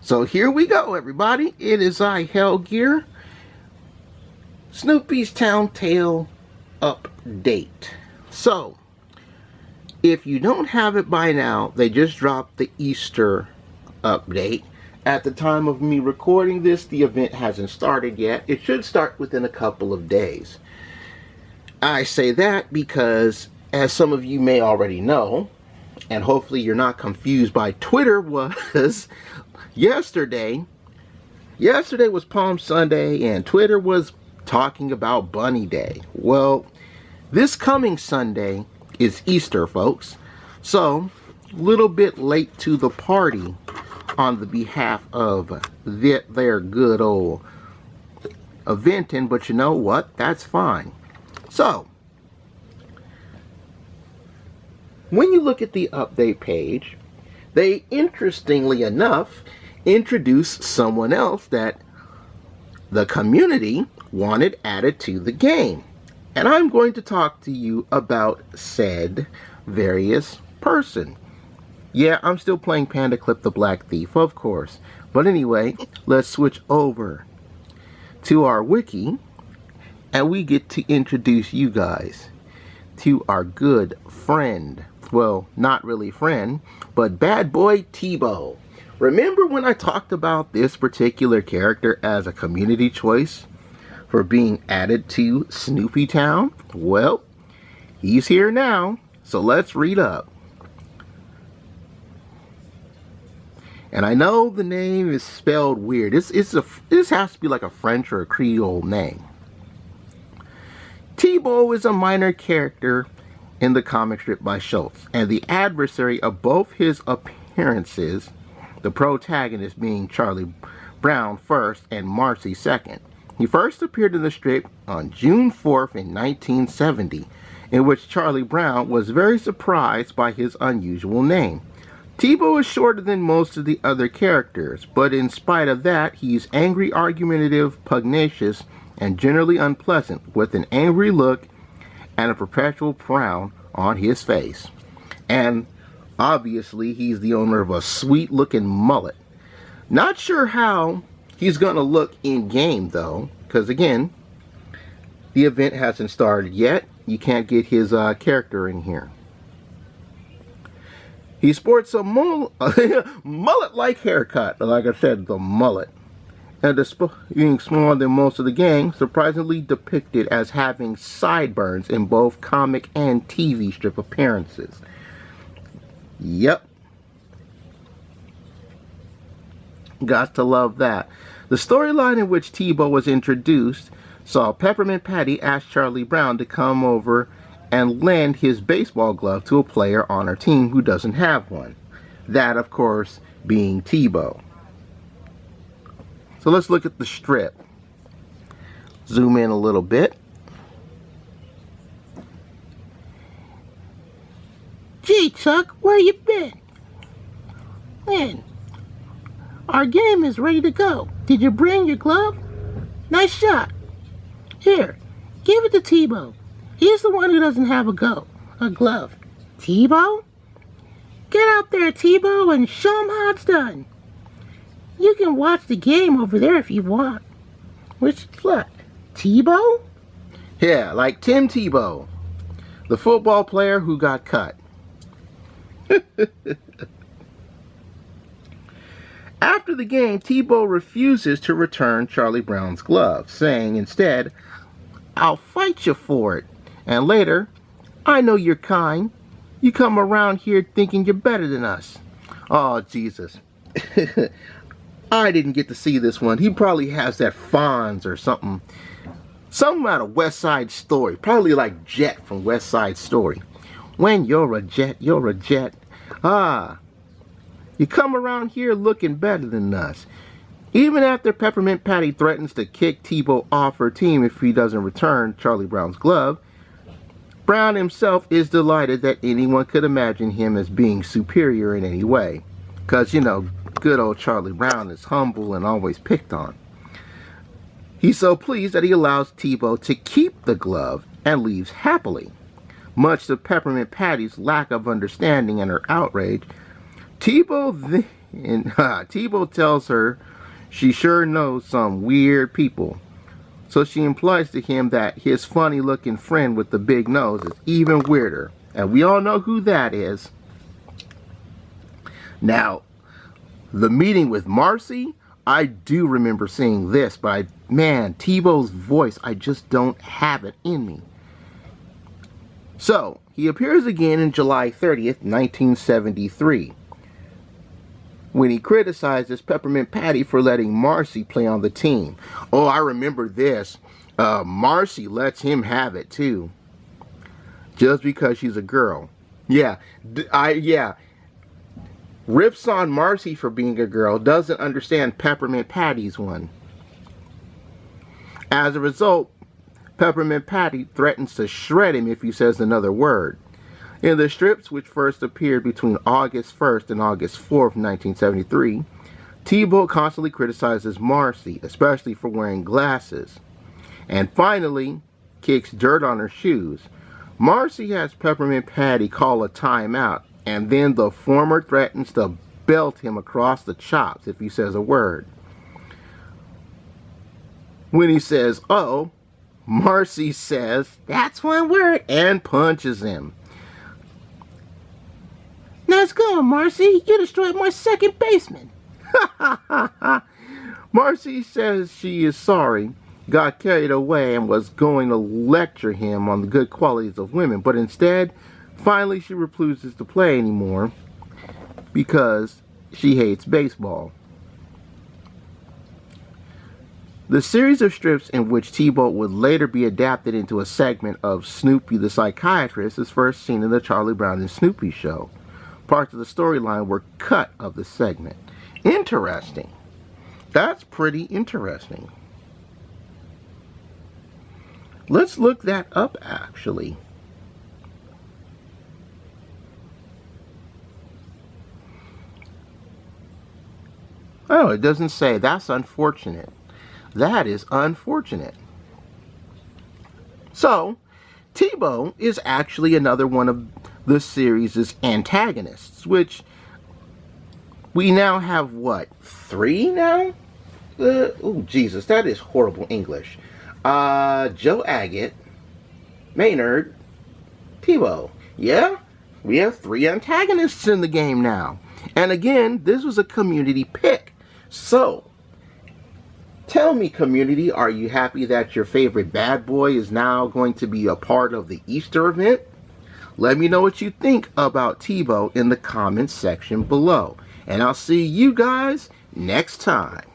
So here we go, everybody. It is I, Hellgear. Snoopy's Town Tale update. So, if you don't have it by now, they just dropped the Easter update. At the time of me recording this, the event hasn't started yet. It should start within a couple of days. I say that because, as some of you may already know, and hopefully you're not confused by Twitter, was yesterday was Palm Sunday and Twitter was talking about Bunny Day. Well, this coming Sunday is Easter, folks. So, a little bit late to the party on the behalf of their good old eventing, but you know what? That's fine. So, when you look at the update page, they, interestingly enough, introduce someone else that the community wanted added to the game. And I'm going to talk to you about said various person. Yeah, I'm still playing Panda Clip the Black Thief, of course. But anyway, let's switch over to our wiki, and we get to introduce you guys to our good friend. Well, not really friend, but bad boy Tebow. Remember when I talked about this particular character as a community choice for being added to Snoopy Town? Well, he's here now, so let's read up. And I know the name is spelled weird. This has to be like a French or a Creole name. Tebow is a minor character in the comic strip by Schultz, and the adversary of both his appearances, the protagonist being Charlie Brown first and Marcy second. He first appeared in the strip on June 4th in 1970, in which Charlie Brown was very surprised by his unusual name. Tebow is shorter than most of the other characters, but in spite of that, he's angry, argumentative, pugnacious, and generally unpleasant, with an angry look and a perpetual frown on his face. And obviously, he's the owner of a sweet-looking mullet. Not sure how he's going to look in-game, though, because, again, the event hasn't started yet. You can't get his character in here. He sports a mullet-like haircut, like I said, the mullet. And despite being smaller than most of the gang, surprisingly depicted as having sideburns in both comic and TV strip appearances. Yep. Got to love that. The storyline in which Tebow was introduced saw Peppermint Patty ask Charlie Brown to come over and lend his baseball glove to a player on her team who doesn't have one. That, of course, being Tebow. So let's look at the strip. Zoom in a little bit. Gee, Chuck, where you been? Man, our game is ready to go. Did you bring your glove? Nice shot. Here, give it to Tebow. He's the one who doesn't have a glove. Tebow? Get out there, Tebow, and show him how it's done. You can watch the game over there if you want. Which what? Tebow? Yeah, like Tim Tebow, the football player who got cut. After the game, Tebow refuses to return Charlie Brown's glove, saying instead, "I'll fight you for it." And later, "I know you're kind. You come around here thinking you're better than us." Oh, Jesus. I didn't get to see this one. He probably has that Fonz or something. Something out of West Side Story. Probably like Jet from West Side Story. When you're a jet, you're a jet. Ah, you come around here looking better than us. Even after Peppermint Patty threatens to kick Tebow off her team if he doesn't return Charlie Brown's glove, Brown himself is delighted that anyone could imagine him as being superior in any way. Because, you know, good old Charlie Brown is humble and always picked on. He's so pleased that he allows Tebow to keep the glove and leaves happily. Much to Peppermint Patty's lack of understanding and her outrage, Tebow And Tebow tells her she sure knows some weird people. So she implies to him that his funny looking friend with the big nose is even weirder. And we all know who that is. Now, the meeting with Marcy, I do remember seeing this, but man, Tebow's voice, I just don't have it in me. So, he appears again in July 30th, 1973, when he criticizes Peppermint Patty for letting Marcy play on the team. Oh, I remember this. Marcy lets him have it too, just because she's a girl. Yeah, rips on Marcy for being a girl, doesn't understand Peppermint Patty's one. As a result, Peppermint Patty threatens to shred him if he says another word. In the strips, which first appeared between August 1st and August 4th, 1973, Tebow constantly criticizes Marcy, especially for wearing glasses, and finally kicks dirt on her shoes. Marcy has Peppermint Patty call a timeout, and then the former threatens to belt him across the chops if he says a word. When he says, "Uh-oh," Marcy says, "That's one word," and punches him. "Nice going, Marcy. You destroyed my second baseman." Marcy says she is sorry, got carried away, and was going to lecture him on the good qualities of women, but instead, finally she refuses to play anymore because she hates baseball. The series of strips in which Tebow would later be adapted into a segment of Snoopy the Psychiatrist is first seen in the Charlie Brown and Snoopy show. Parts of the storyline were cut of the segment. Interesting. That's pretty interesting. Let's look that up, actually. Oh, it doesn't say. That's unfortunate. That is unfortunate. So, Tebow is actually another one of the series' antagonists, which we now have, what, 3 now? Oh, Jesus, that is horrible English. Joe Agate, Maynard, Tebow. Yeah, we have 3 antagonists in the game now. And again, this was a community pick. So, tell me, community, are you happy that your favorite bad boy is now going to be a part of the Easter event? Let me know what you think about Tebow in the comments section below. And I'll see you guys next time.